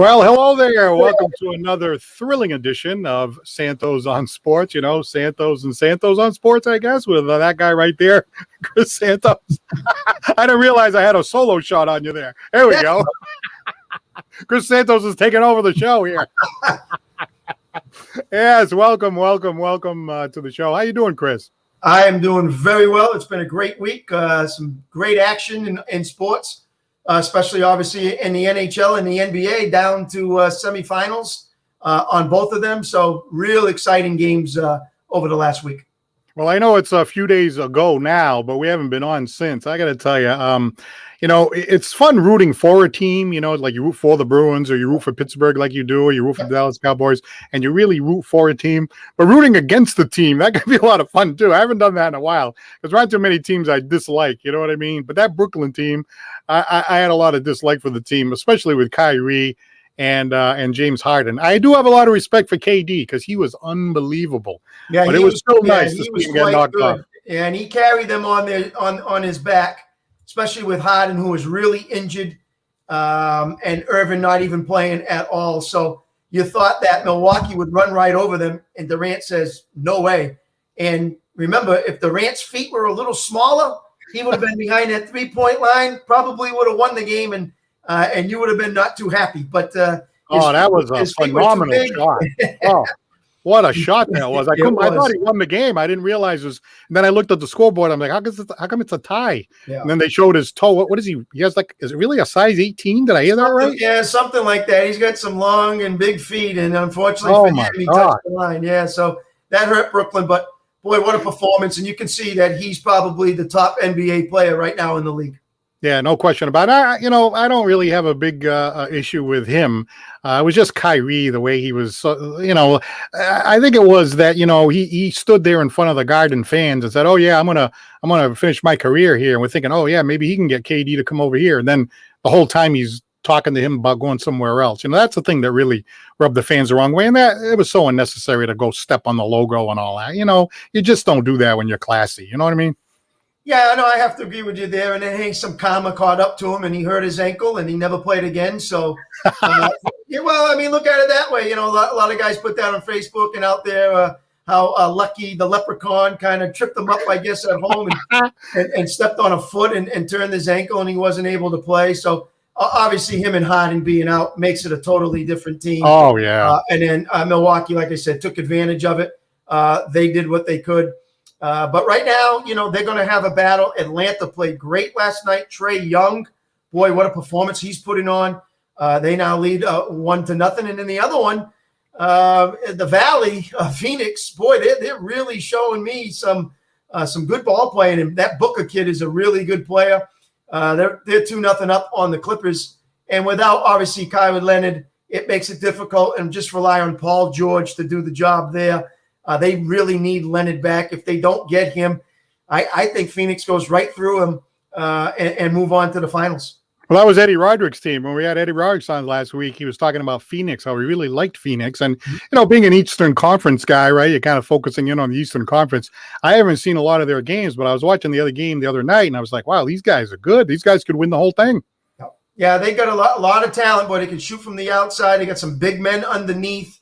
Well, hello there. Welcome to another thrilling edition of Santos on Sports. You know, Santos and Santos on Sports, I guess, with that guy right there, Chris Santos. I didn't realize I had a solo shot on you there. There we go. Chris Santos is taking over the show here. Yes, welcome to the show. How you doing, Chris? I am doing very well. It's been a great week. Some great action in sports, especially obviously in the NHL and the NBA down to semifinals on both of them. So real exciting games over the last week. Well, I know it's a few days ago now, but we haven't been on since. I got to tell you, it's fun rooting for a team, like you root for the Bruins or you root for Pittsburgh like you do, or you root for the Dallas Cowboys, and you really root for a team. But rooting against the team, that can be a lot of fun too. I haven't done that in a while because there aren't too many teams I dislike, you know what I mean? But that Brooklyn team, I had a lot of dislike for the team, especially with Kyrie and James Harden. I do have a lot of respect for KD because he was unbelievable. Yeah, but it was so nice to see him get knocked off. And he carried them on his back, especially with Harden, who was really injured, and Irvin not even playing at all. So you thought that Milwaukee would run right over them, and Durant says, no way. And remember, if Durant's feet were a little smaller, he would have been behind that three-point line, probably would have won the game, and you would have been not too happy. But that was a phenomenal shot. Oh, what a shot that was! I thought he won the game. I didn't realize it was. And then I looked at the scoreboard. I'm like, how come it's a tie? Yeah. And then they showed his toe. What is he? He has is it really a size 18? Did I hear that right? Yeah, something like that. He's got some long and big feet, and unfortunately for him, he touched the line. Yeah, so that hurt Brooklyn. But boy, what a performance! And you can see that he's probably the top NBA player right now in the league. Yeah, no question about it. I don't really have a big issue with him. It was just Kyrie, the way he was, I think it was that, he stood there in front of the Garden fans and said, oh, yeah, I'm going to finish my career here. And we're thinking, oh, yeah, maybe he can get KD to come over here. And then the whole time he's talking to him about going somewhere else. That's the thing that really rubbed the fans the wrong way. And that it was so unnecessary to go step on the logo and all that. You just don't do that when you're classy. You know what I mean? Yeah, no, I have to agree with you there. And then some karma caught up to him, and he hurt his ankle, and he never played again. So, look at it that way. A lot of guys put that on Facebook and out there how Lucky the leprechaun kind of tripped him up, I guess, at home and stepped on a foot and turned his ankle, and he wasn't able to play. So, obviously, him and Harden being out makes it a totally different team. Oh, yeah. And then Milwaukee, like I said, took advantage of it. They did what they could. But right now, they're going to have a battle. Atlanta played great last night. Trae Young, boy, what a performance he's putting on. They now lead 1-0. And then the other one, the Valley, Phoenix, boy, they're really showing me some good ball playing. And that Booker kid is a really good player. They're 2-0 up on the Clippers. And without, obviously, Kawhi Leonard, it makes it difficult, and just rely on Paul George to do the job there. They really need Leonard back. If they don't get him, I think Phoenix goes right through him and move on to the finals. Well, that was Eddie Roderick's team. When we had Eddie Roderick on last week, he was talking about Phoenix, how he really liked Phoenix. And, being an Eastern Conference guy, right, you're kind of focusing in on the Eastern Conference. I haven't seen a lot of their games, but I was watching the other game the other night, and I was like, wow, these guys are good. These guys could win the whole thing. Yeah, they got a lot of talent, but they can shoot from the outside. They got some big men underneath.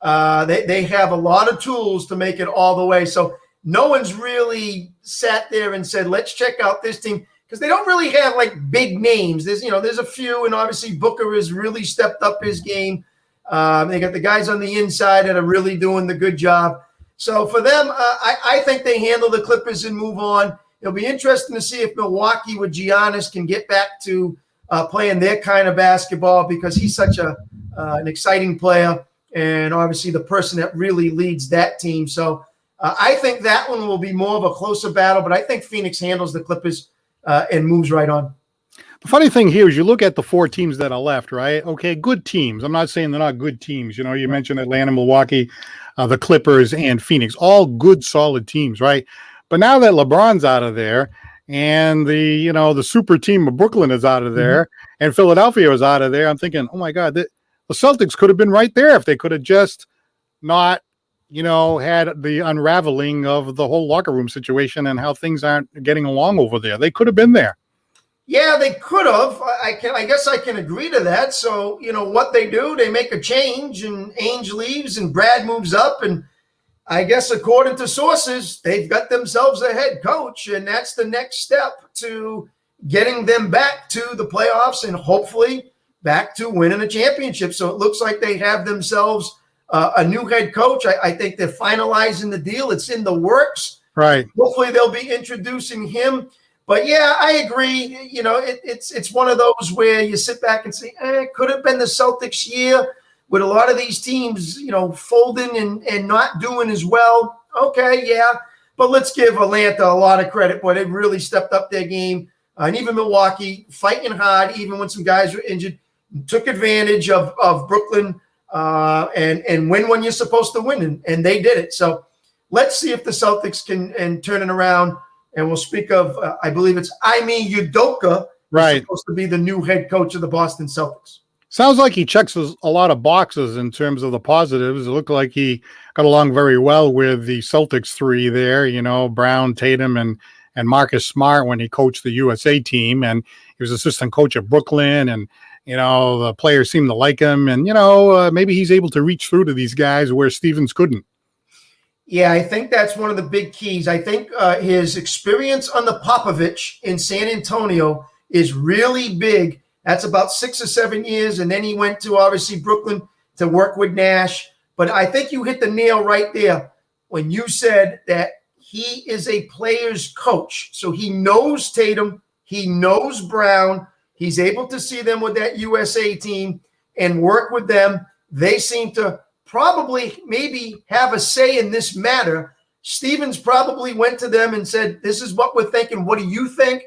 They have a lot of tools to make it all the way. So no one's really sat there and said, let's check out this team, because they don't really have like big names. There's a few, and obviously Booker has really stepped up his game. They got the guys on the inside that are really doing the good job. So for them, I think they handle the Clippers and move on. It'll be interesting to see if Milwaukee with Giannis can get back to playing their kind of basketball, because he's such an exciting player. And obviously the person that really leads that team. So I think that one will be more of a closer battle, but I think Phoenix handles the Clippers and moves right on. The funny thing here is you look at the 4 teams that are left, right? Okay, good teams. I'm not saying they're not good teams. You mentioned Atlanta, Milwaukee, the Clippers, and Phoenix. All good, solid teams, right? But now that LeBron's out of there, and the super team of Brooklyn is out of there, and Philadelphia is out of there, I'm thinking, oh, my God, the Celtics could have been right there if they could have just not, had the unraveling of the whole locker room situation and how things aren't getting along over there. They could have been there. Yeah, they could have. I guess I can agree to that. So, what they do, they make a change and Ainge leaves and Brad moves up. And I guess according to sources, they've got themselves a head coach. And that's the next step to getting them back to the playoffs and hopefully back to winning a championship. So it looks like they have themselves a new head coach. I think they're finalizing the deal. It's in the works. Right. Hopefully they'll be introducing him. But yeah, I agree. It's one of those where you sit back and say, it could have been the Celtics year with a lot of these teams, folding and not doing as well. Okay, yeah. But let's give Atlanta a lot of credit, boy. They really stepped up their game. And even Milwaukee, fighting hard, even when some guys were injured, took advantage of Brooklyn and win when you're supposed to win. And they did it. So let's see if the Celtics can turn it around. And we'll speak of, I believe it's Ime Udoka, right, supposed to be the new head coach of the Boston Celtics. Sounds like he checks a lot of boxes in terms of the positives. It looked like he got along very well with the Celtics three there, Brown, Tatum, and Marcus Smart when he coached the USA team. And he was assistant coach at Brooklyn. And, the players seemed to like him. And, maybe he's able to reach through to these guys where Stevens couldn't. Yeah, I think that's one of the big keys. I think his experience on the Popovich in San Antonio is really big. That's about 6 or 7 years. And then he went to, obviously, Brooklyn to work with Nash. But I think you hit the nail right there when you said that he is a player's coach. So he knows Tatum. He knows Brown. He's able to see them with that USA team and work with them. They seem to probably maybe have a say in this matter. Stevens probably went to them and said, this is what we're thinking. What do you think?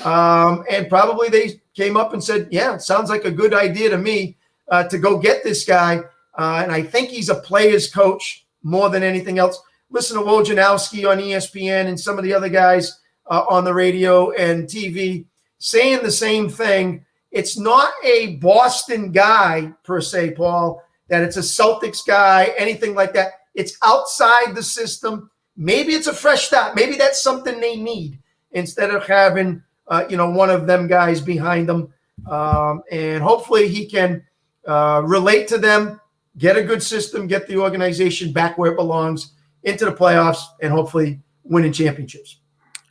And probably they came up and said, yeah, sounds like a good idea to me to go get this guy. And I think he's a player's coach more than anything else. Listen to Wojnarowski on ESPN and some of the other guys on the radio and TV saying the same thing. It's not a Boston guy per se, Paul, that it's a Celtics guy, anything like that. It's outside the system. Maybe it's a fresh start. Maybe that's something they need instead of having, one of them guys behind them. And hopefully he can relate to them, get a good system, get the organization back where it belongs, into the playoffs, and hopefully winning championships.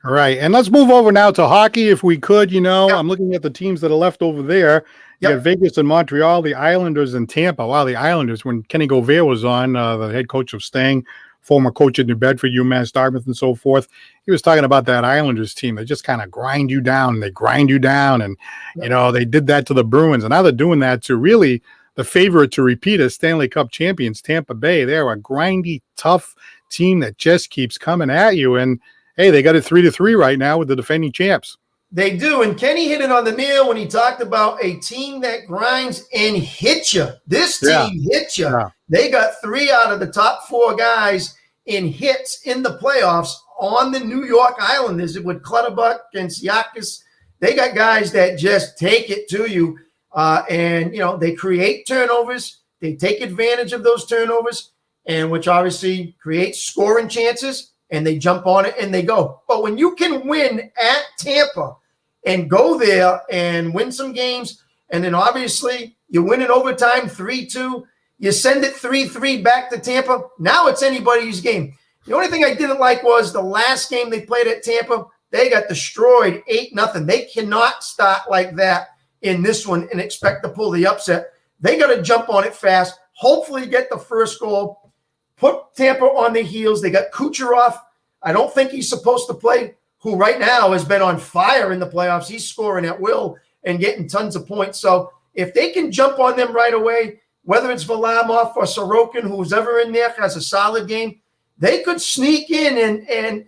All right. And let's move over now to hockey if we could. I'm looking at the teams that are left over there. You got Vegas and Montreal, the Islanders and Tampa. Wow, the Islanders, when Kenny Govea was on, the head coach of Sting, former coach at New Bedford, UMass Dartmouth, and so forth, he was talking about that Islanders team. They just kind of grind you down. They grind you down. And, they did that to the Bruins. And now they're doing that to really the favorite to repeat as Stanley Cup champions, Tampa Bay. They're a grindy, tough team that just keeps coming at you. And, hey, they got it 3-3 right now with the defending champs. They do. And Kenny hit it on the nail when he talked about a team that grinds and hits you. This team hits you. Yeah. They got 3 out of the top 4 guys in hits in the playoffs on the New York Islanders with Clutterbuck and Siakis. They got guys that just take it to you. And they create turnovers. They take advantage of those turnovers, and which obviously creates scoring chances. And they jump on it and they go. But when you can win at Tampa and go there and win some games, and then obviously you win in overtime 3-2, you send it 3-3 back to Tampa, now it's anybody's game. The only thing I didn't like was the last game they played at Tampa, they got destroyed 8-0. They cannot start like that in this one and expect to pull the upset. They got to jump on it fast, hopefully get the first goal, put Tampa on their heels. They got Kucherov. I don't think he's supposed to play, who right now has been on fire in the playoffs. He's scoring at will and getting tons of points. So if they can jump on them right away, whether it's Varlamov or Sorokin, who's ever in there, has a solid game, they could sneak in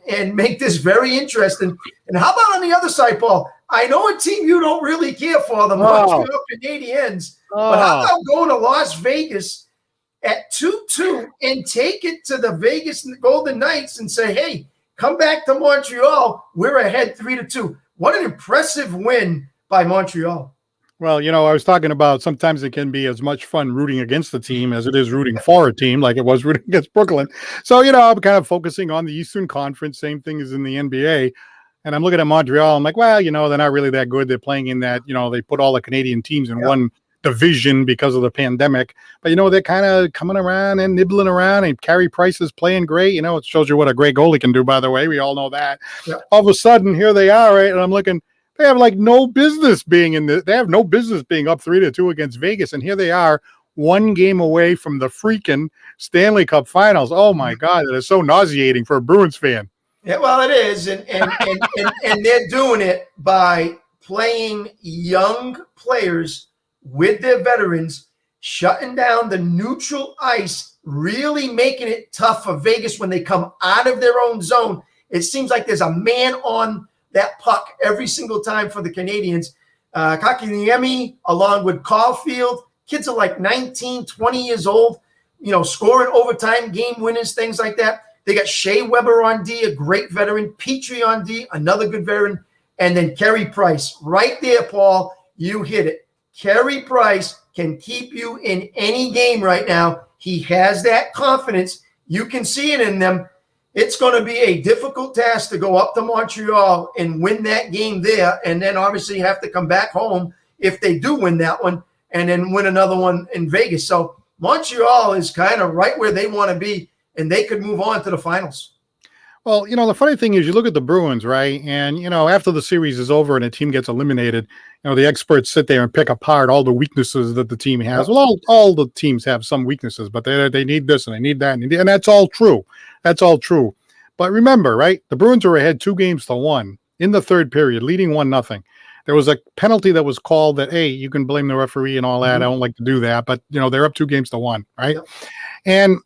and make this very interesting. And how about on the other side, Paul? I know a team you don't really care for, the Montreal Canadiens, but how about going to Las Vegas at 2-2 and take it to the Vegas Golden Knights and say, hey, come back to Montreal. We're ahead 3-2. What an impressive win by Montreal. Well, I was talking about sometimes it can be as much fun rooting against the team as it is rooting for a team, like it was rooting against Brooklyn. So, I'm kind of focusing on the Eastern Conference, same thing as in the NBA. And I'm looking at Montreal. I'm like, well, they're not really that good. They're playing in that, they put all the Canadian teams in one division because of the pandemic. But, they're kind of coming around and nibbling around. And Carey Price is playing great. It shows you what a great goalie can do, by the way. We all know that. Yeah. All of a sudden, here they are, right? And I'm looking, they have like no business being in the, they have no business being up 3-2 against Vegas. And here they are, one game away from the freaking Stanley Cup Finals. Oh my God, that is so nauseating for a Bruins fan. Yeah, well, it is, and they're doing it by playing young players with their veterans, shutting down the neutral ice, really making it tough for Vegas when they come out of their own zone. It seems like there's a man on that puck every single time for the Canadians. Kakiniemi, along with Caulfield. Kids are like 19, 20 years old, scoring overtime game winners, things like that. They got Shea Weber on D, a great veteran. Petrie on D, another good veteran. And then Carey Price. Right there, Paul, you hit it. Carey Price can keep you in any game right now. He has that confidence. You can see it in them. It's going to be a difficult task to go up to Montreal and win that game there, and then obviously have to come back home if they do win that one, and then win another one in Vegas. So Montreal is kind of right where they want to be, and they could move on to the finals. Well, the funny thing is you look at the Bruins, right? And, after the series is over and a team gets eliminated, the experts sit there and pick apart all the weaknesses that the team has. Well, all the teams have some weaknesses, but they need this and they need that. And that's all true. That's all true. But remember, right? The Bruins were ahead 2-1 in the third period, leading 1-0. There was a penalty that was called that, hey, you can blame the referee and all that. I don't like to do that, but they're up 2-1, right? Yep. And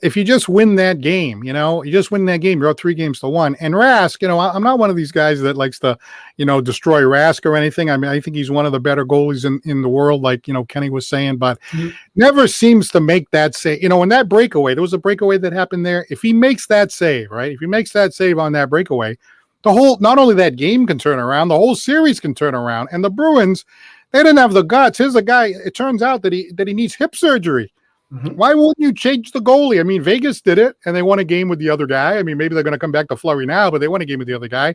if you just win that game, you're up 3-1. And Rask, I'm not one of these guys that likes to, destroy Rask or anything. I mean, I think he's one of the better goalies in the world, like, Kenny was saying, but never seems to make that save. In that breakaway, there was a breakaway that happened there. If he makes that save, right? If he makes that save on that breakaway, not only that game can turn around, the whole series can turn around. And the Bruins, they didn't have the guts. Here's a guy, it turns out that he needs hip surgery. Why wouldn't you change the goalie? I mean, Vegas did it, and they won a game with the other guy. I mean, maybe they're going to come back to Fleury now, but they won a game with the other guy.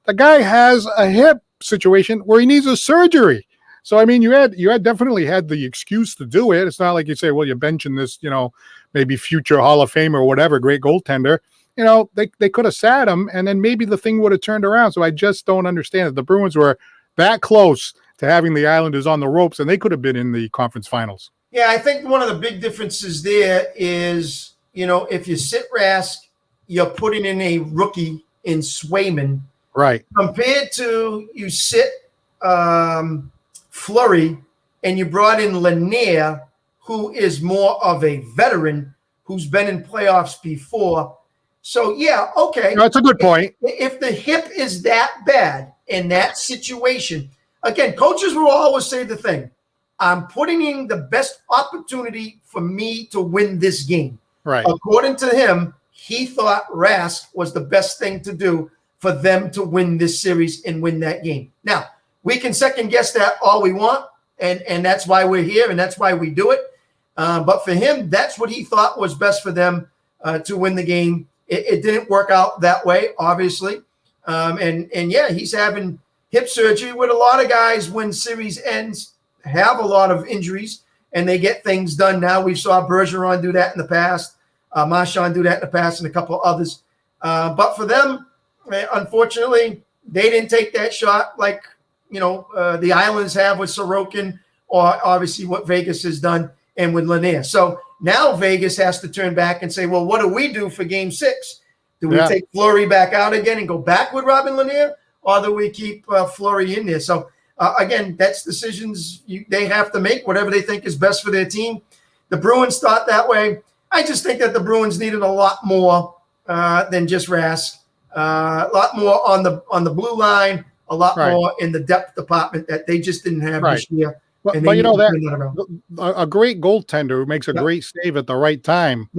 The guy has a hip situation where he needs a surgery. So, I mean, you had definitely had the excuse to do it. It's not like you say, well, you're benching this, maybe future Hall of Fame or whatever, great goaltender. They could have sat him, and then maybe the thing would have turned around. So I just don't understand it. The Bruins were that close to having the Islanders on the ropes, and they could have been in the conference finals. Yeah, I think one of the big differences there is, if you sit Rask, you're putting in a rookie in Swayman. Right. Compared to you sit Fleury and you brought in Lanier, who is more of a veteran who's been in playoffs before. So, yeah, okay. That's a good point. If the hip is that bad in that situation, again, coaches will always say the thing. I'm putting in the best opportunity for me to win this game. Right. According to him, he thought Rask was the best thing to do for them to win this series and win that game. Now, we can second guess that all we want, and that's why we're here, and that's why we do it. But for him, that's what he thought was best for them to win the game. It didn't work out that way, obviously. And yeah, he's having hip surgery with a lot of guys when series ends, have a lot of injuries, and they get things done now. We saw Bergeron do that in the past, Marchand do that in the past, and a couple others. But for them, unfortunately, they didn't take that shot like the Islanders have with Sorokin, or obviously what Vegas has done and with Lanier. So now Vegas has to turn back and say, well, what do we do for Game 6? Do we take Fleury back out again and go back with Robin Lanier, or do we keep Fleury in there? So again, that's decisions they have to make, whatever they think is best for their team. The Bruins thought that way. I just think that the Bruins needed a lot more than just Rask, a lot more on the blue line, a lot more in the depth department that they just didn't have this year. But a great goaltender who makes a great save at the right time,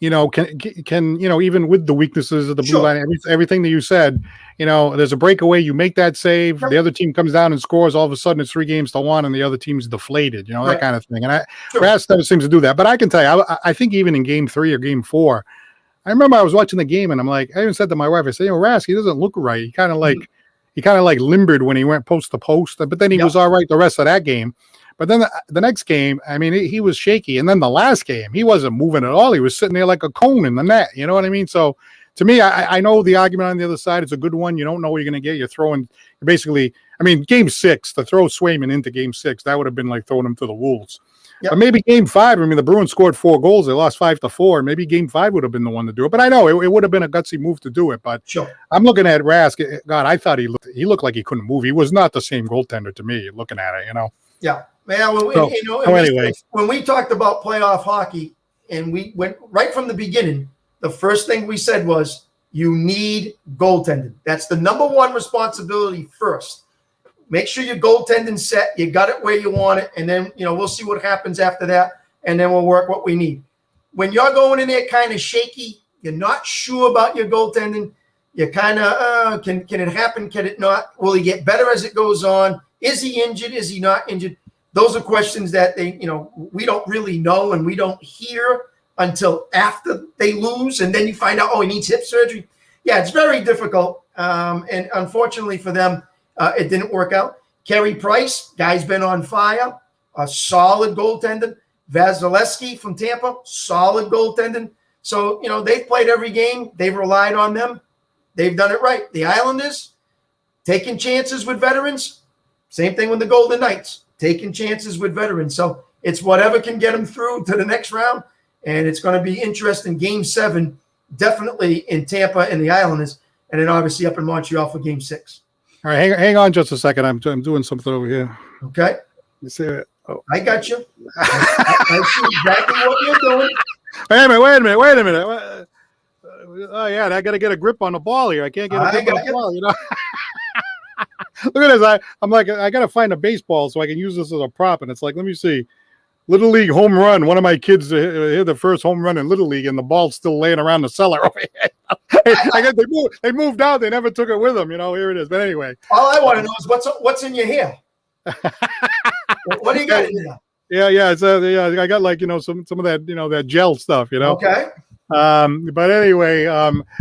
can even with the weaknesses of the blue line, everything that you said, there's a breakaway, you make that save, the other team comes down and scores, all of a sudden it's 3-1 and the other team's deflated, that kind of thing. And Rask never seems to do that. But I can tell you, I think even in Game 3 or Game 4, I remember I was watching the game and I'm like, I even said to my wife, I said, Rask, he doesn't look right. He kind of like limbered when he went post to post, but then he Yep. was all right the rest of that game. But then the next game, I mean, he was shaky. And then the last game, he wasn't moving at all. He was sitting there like a cone in the net. You know what I mean? So to me, I know the argument on the other side. It's a good one. You don't know what you're going to get. You're throwing basically, I mean, game 6, to throw Swayman into game 6, that would have been like throwing him to the wolves. Yep. But maybe game 5, I mean, the Bruins scored 4 goals. They lost 5-4. Maybe game 5 would have been the one to do it. But I know it would have been a gutsy move to do it. But sure. I'm looking at Rask. God, I thought he looked like he couldn't move. He was not the same goaltender to me looking at it, Yeah. Man, when we talked about playoff hockey and we went right from the beginning, the first thing we said was you need goaltending. That's the number one responsibility first. Make sure your goaltending's set. You got it where you want it. And then, we'll see what happens after that. And then we'll work what we need. When you're going in there kind of shaky, you're not sure about your goaltending. You're kind of, can it happen? Can it not? Will he get better as it goes on? Is he injured? Is he not injured? Those are questions that we don't really know and we don't hear until after they lose. And then you find out, he needs hip surgery. Yeah, it's very difficult. And unfortunately for them, it didn't work out. Carey Price, guy's been on fire, a solid goaltender. Vasilevsky from Tampa, solid goaltending. So, they've played every game. They've relied on them. They've done it right. The Islanders, taking chances with veterans. Same thing with the Golden Knights, taking chances with veterans. So it's whatever can get them through to the next round. And it's going to be interesting. Game 7, definitely in Tampa and the Islanders. And then obviously up in Montreal for game 6. All right, hang on just a second. I'm doing something over here. Okay. Let's see it. Oh. I got you. I see exactly what you're doing. Wait a minute. Oh, yeah, I got to get a grip on the ball here. I can't get a grip on the ball, Look at this. I'm like, I got to find a baseball so I can use this as a prop. And it's like, let me see. Little League home run. One of my kids hit the first home run in Little League, and the ball's still laying around the cellar over here. I guess they moved out. They never took it with them. Here it is. But anyway. All I want to know is what's in your hair. What do you got in there? Yeah. It's I got like some of that that gel stuff. Okay. But anyway,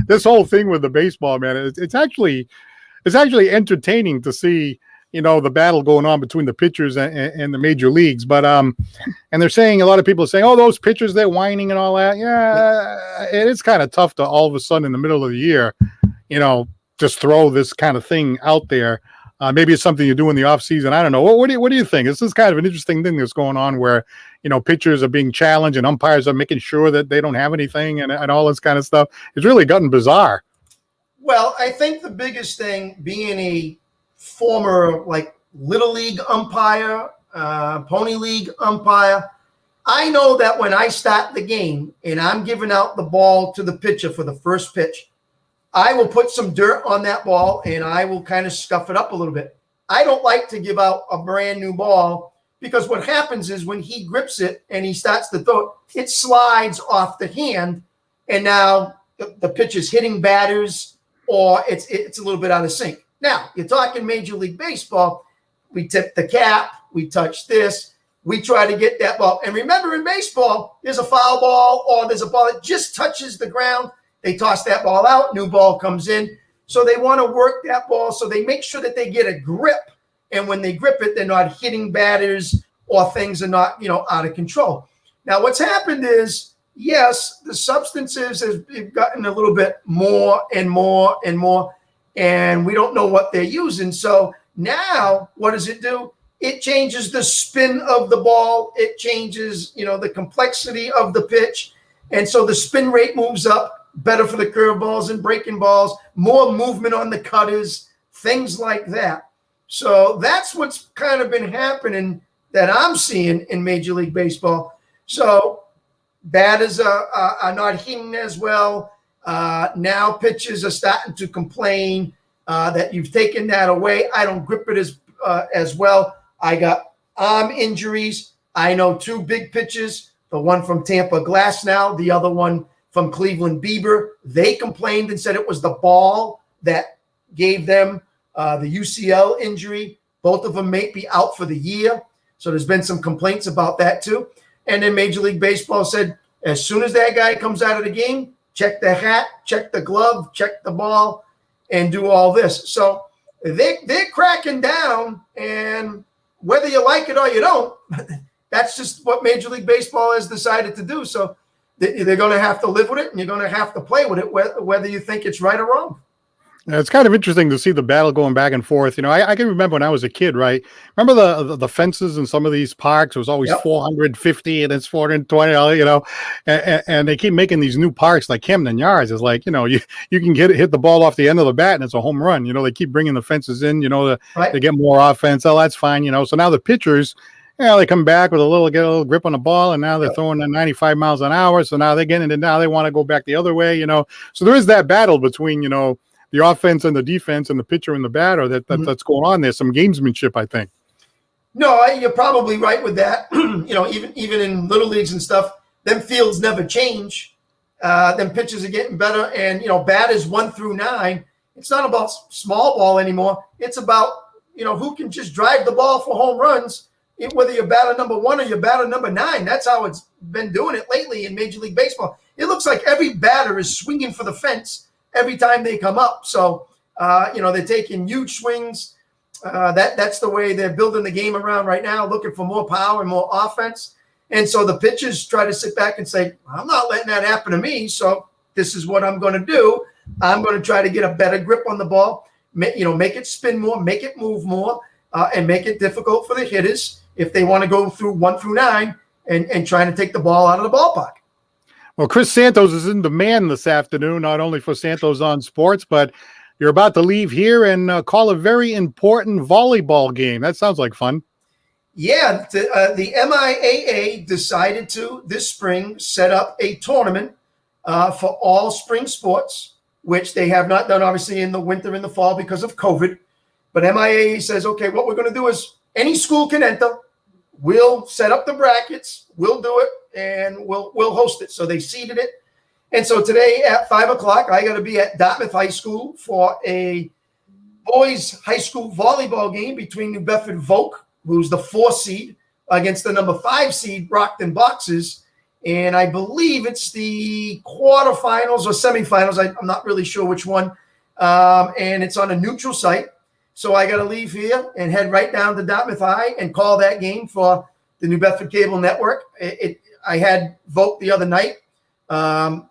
this whole thing with the baseball, man, it's actually entertaining to see. The battle going on between the pitchers and the major leagues. But and they're saying, a lot of people are saying, those pitchers, they're whining and all that. Yeah, it is kind of tough to all of a sudden in the middle of the year, just throw this kind of thing out there. Maybe it's something you do in the off season. I don't know. What do you think? This is kind of an interesting thing that's going on where, pitchers are being challenged and umpires are making sure that they don't have anything and all this kind of stuff. It's really gotten bizarre. Well, I think the biggest thing, being a former Little League umpire, Pony League umpire, I know that when I start the game and I'm giving out the ball to the pitcher for the first pitch, I will put some dirt on that ball and I will kind of scuff it up a little bit. I don't like to give out a brand new ball because what happens is when he grips it and he starts to throw it slides off the hand, and now the pitch is hitting batters or it's a little bit out of sync. Now, you're talking Major League Baseball. We tip the cap. We touch this. We try to get that ball. And remember, in baseball, there's a foul ball or there's a ball that just touches the ground. They toss that ball out. New ball comes in. So they want to work that ball. So they make sure that they get a grip. And when they grip it, they're not hitting batters or things are not, out of control. Now, what's happened is, yes, the substances have gotten a little bit more and more and more. And we don't know what they're using. So now what does it do? It changes the spin of the ball. It changes, the complexity of the pitch. And so the spin rate moves up, better for the curveballs and breaking balls, more movement on the cutters, things like that. So that's what's kind of been happening that I'm seeing in Major League Baseball. So batters are not hitting as well. Now pitchers are starting to complain that you've taken that away. I don't grip it as well. I got arm injuries. I know 2 big pitchers, the one from Tampa Glasnow, the other one from Cleveland Bieber. They complained and said it was the ball that gave them the UCL injury. Both of them may be out for the year. So there's been some complaints about that too. And then Major League Baseball said, as soon as that guy comes out of the game, check the hat, check the glove, check the ball, and do all this. So they're cracking down, and whether you like it or you don't, that's just what Major League Baseball has decided to do. So they're going to have to live with it, and you're going to have to play with it, whether you think it's right or wrong. It's kind of interesting to see the battle going back and forth. You know, I can remember when I was a kid, right? Remember the fences in some of these parks? It was always 450 and it's 420, you know, and they keep making these new parks like Camden Yards. It's like, you know, you can hit the ball off the end of the bat and it's a home run. You know, they keep bringing the fences in, you know, to get more offense. Oh, that's fine, you know. So now the pitchers, they come back with get a little grip on the ball, and now they're throwing at 95 miles an hour. So now they're getting it. Now they want to go back the other way, you know. So there is that battle between, you know, the offense and the defense and the pitcher and the batter that's going on there. Some gamesmanship, I think. No, you're probably right with that. You know, even in little leagues and stuff, them fields never change. Them pitches are getting better, and you know, batters 1 through 9. It's not about small ball anymore. It's about, you know, who can just drive the ball for home runs. Whether you're batter number 1 or you're batter number 9, that's how it's been doing it lately in Major League Baseball. It looks like every batter is swinging for the fence every time they come up. So, you know, they're taking huge swings. That's the way they're building the game around right now, looking for more power and more offense. And so the pitchers try to sit back and say, I'm not letting that happen to me. So this is what I'm going to do. I'm going to try to get a better grip on the ball, you know, make it spin more, make it move more, and make it difficult for the hitters if they want to go through 1 through 9 and trying to take the ball out of the ballpark. Well, Chris Santos is in demand this afternoon, not only for Santos on Sports, but you're about to leave here and call a very important volleyball game. That sounds like fun. Yeah, the MIAA decided to, this spring, set up a tournament for all spring sports, which they have not done, obviously, in the winter and the fall because of COVID. But MIAA says, okay, what we're going to do is any school can enter. We'll set up the brackets. We'll do it. And we'll host it. So they seeded it. And so today at 5 o'clock, I got to be at Dartmouth High School for a boys high school volleyball game between New Bedford Volk, who's the 4 seed, against the number 5 seed Brockton Boxers. And I believe it's the quarterfinals or semifinals. I'm not really sure which one. And it's on a neutral site. So I got to leave here and head right down to Dartmouth High and call that game for the New Bedford Cable Network. I had Volk the other night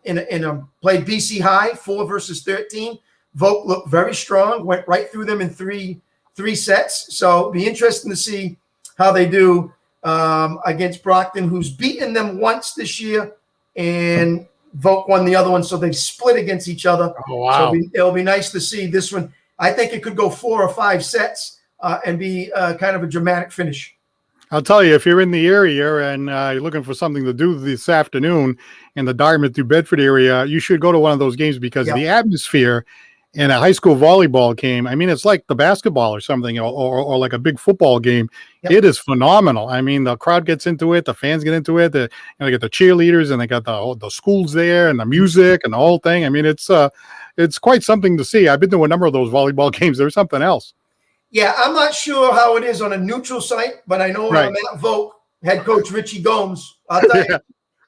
in a played BC High 4 versus 13. Volk looked very strong, went right through them in three sets. So it'll be interesting to see how they do against Brockton, who's beaten them once this year, and Volk won the other one. So they split against each other. Oh, wow. So it'll be nice to see this one. I think it could go 4 or 5 sets and be kind of a dramatic finish. I'll tell you, if you're in the area and you're looking for something to do this afternoon in the Dartmouth, New Bedford area, you should go to one of those games because the atmosphere in a high school volleyball game, I mean, it's like the basketball or something, or like a big football game. It is phenomenal. I mean, the crowd gets into it, the fans get into it. They get the cheerleaders, and they got the schools there, and the music, and the whole thing. I mean, it's quite something to see. I've been to a number of those volleyball games. There's something else. Yeah, I'm not sure how it is on a neutral site, but I know Matt Volk, head coach Richie Gomes, I'll tell you,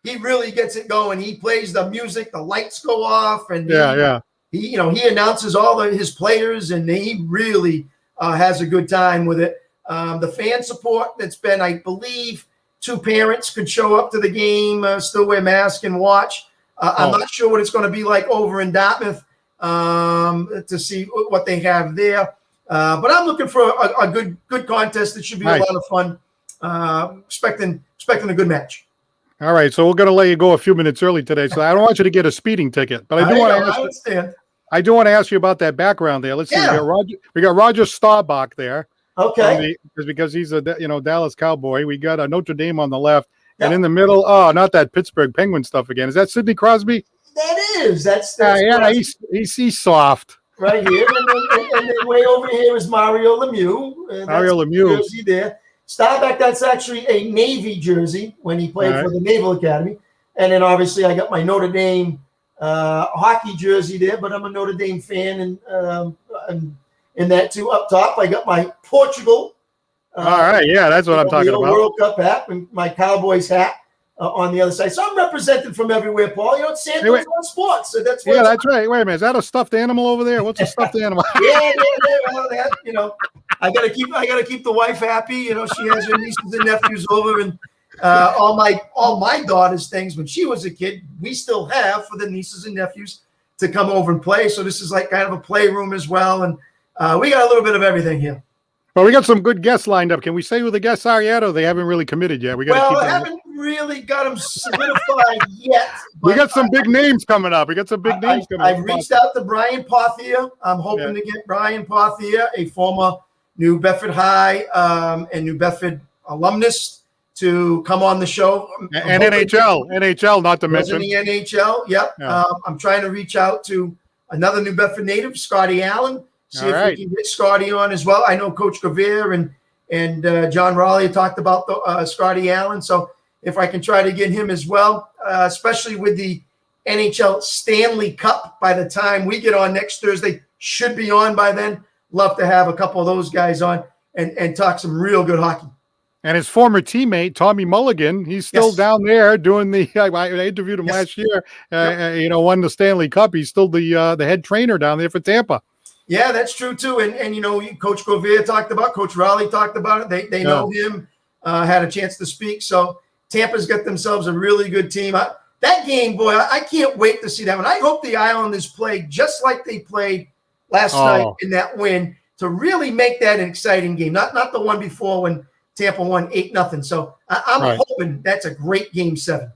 he really gets it going. He plays the music, the lights go off, and he announces all of his players, and he really has a good time with it. The fan support that's been, I believe, 2 parents could show up to the game, still wear masks and watch. I'm not sure what it's going to be like over in Dartmouth to see what they have there. But I'm looking for a good contest. It should be a lot of fun. Expecting a good match. All right, so we're going to let you go a few minutes early today. So I don't want you to get a speeding ticket, but I do want to ask. I do want to ask you about that background there. Let's see. We got Roger Staubach there. Okay. Because he's a Dallas Cowboy. We got a Notre Dame on the left, and in the middle. Not that Pittsburgh Penguin stuff again. Is that Sidney Crosby? That is. That's he's soft. Right here, and then way over here is Mario Lemieux. Mario Lemieux. Jersey there. Staubach, that's actually a Navy jersey when he played for the Naval Academy. And then obviously I got my Notre Dame hockey jersey there, but I'm a Notre Dame fan, and that too. Up top, I got my Portugal. All right, that's what I'm talking about. World Cup hat and my Cowboys hat. on the other side. So I'm represented from everywhere, Paul. You know, it's Santos on sports. So that's what yeah, that's right. Wait a minute. Is that a stuffed animal over there? What's a stuffed animal? yeah. Well, you know, I gotta keep the wife happy. You know, she has her nieces and nephews over, and all my daughter's things when she was a kid, we still have for the nieces and nephews to come over and play. So this is like kind of a playroom as well, and we got a little bit of everything here. Well, we got some good guests lined up. Can we say who the guests are yet, or they haven't really committed yet? I haven't really got them solidified yet. We got some big names coming up. We got some big names coming up. I've reached out to Brian Pothier. I'm hoping to get Brian Pothier, a former New Bedford High and New Bedford alumnus, to come on the show. And NHL, not to mention. The NHL, yep. Yeah. I'm trying to reach out to another New Bedford native, Scotty Allen. See if we can get Scotty on as well. I know Coach Gavere and John Raleigh talked about Scotty Allen. So if I can try to get him as well, especially with the NHL Stanley Cup by the time we get on next Thursday, should be on by then. Love to have a couple of those guys on and talk some real good hockey. And his former teammate, Tommy Mulligan, he's still down there doing the I interviewed him last year, won the Stanley Cup. He's still the head trainer down there for Tampa. Yeah, that's true too. And you know, Coach Gavere talked about, Coach Raleigh talked about it. They know him, had a chance to speak. So Tampa's got themselves a really good team. That game, boy, I can't wait to see that one. I hope the Islanders play just like they played last night in that win to really make that an exciting game. Not the one before when Tampa won 8-0. So I'm hoping that's a great Game 7.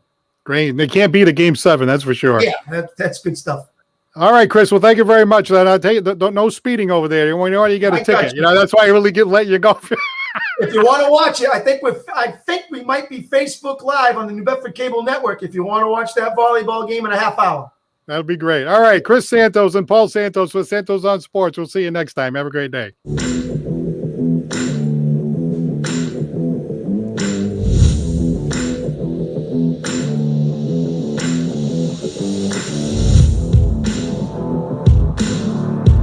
Great. They can't beat a Game 7, that's for sure. Yeah, that's good stuff. All right, Chris. Well, thank you very much. I'll tell you, no speeding over there. You get a ticket. You know, that's why I really let you go. If you want to watch it, I think we might be Facebook Live on the New Bedford Cable Network if you want to watch that volleyball game in a half hour. That'll be great. All right, Chris Santos and Paul Santos with Santos on Sports. We'll see you next time. Have a great day.